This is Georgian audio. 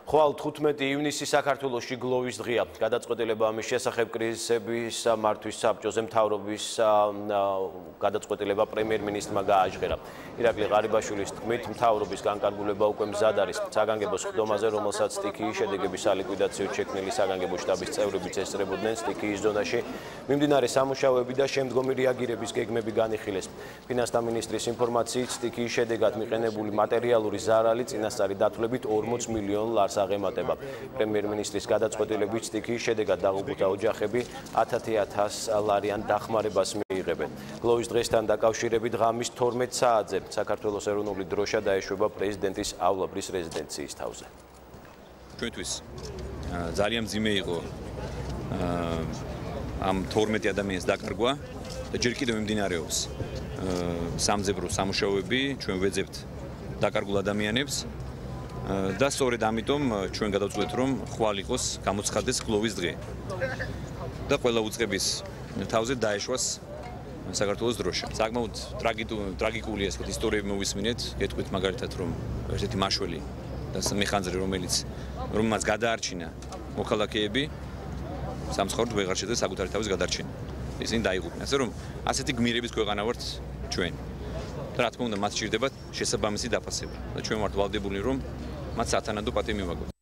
ხვალ 15 ივნისი საქართველოში გლოვის დღეა. გადაწყვეტილება ამის შესახებ კრიზისების მართვის საბჭოზე მთავრობის გადაწყვეტილება პრემიერ-მინისტრმა გააჟღერა. ირაკლი ღარიბაშვილის თქმით, მთავრობის განკარგულება უკვე მზად არის. საგანგებო სხდომაზე, რომელსაც სტიქიის შედეგების სალიკვიდაციოდ შექმნილი საგანგებო შტაბის წევრებიც ესწრებოდნენ სტიქიის ზონაში, მიმდინარე სამუშაოები და შემდგომი რეაგირების გეგმები განიხილეს. ფინანსთა მინისტრის ინფორმაციით, სტიქიის შედეგად მიყენებული მატერიალური ზარალი წინასწარი დათვლებით 40 მილიონ ლარს აღემატება. პრემიერ-მინისტრის გადაწყვეტილებით სტიქიის შედეგად დაღუპულთა ოჯახები 1000 ლარიან დახმარებას მიიღებენ. გლოვის დღესთან დაკავშირებით ღამის 12 საათზე საქართველოს ეროვნული დროშა დაეშვება პრეზიდენტისავლაბრის რეზიდენციის თავზე. ჩვენთვის ძალიან მძიმე იყო ამ 12 ადამიანის დაკარგვა და ჯერ კიდევ მიმდინარეობს სამძებრო სამუშაოები, ჩვენ ვეძებთ დაკარგულ ადამიანებს. და სწორედ ამიტომ ჩვენ გადავწყვეტ რომ ხვალ იყოს გამოცხადდეს გლოვის დღე და ყველა უწყების თავზე დაეშვას საქართველოს დროშა. საკმაოდ ტრაგიკულია ეს ისტორიები მოვისმინეთ, გეტყვით მაგალითად რომ ერთ-ერთი მაშველი და მეხანძრე რომელმაც გადაარჩინა მოქალაქეები სამცხაუროდ ვეღარ შეძლეს საკუთარი თავის გადარჩენა. ისინი დაიღუპნენ. ასე რომ ასეთი გმირების ქვეყანა ვართ ჩვენ. და რა თქმა უნდა მათ სჭირდებათ შესაბამისი დაფასება. და ჩვენ ვართ ვალდებული რომ მათ სათანადო პატივი მივაგოთ.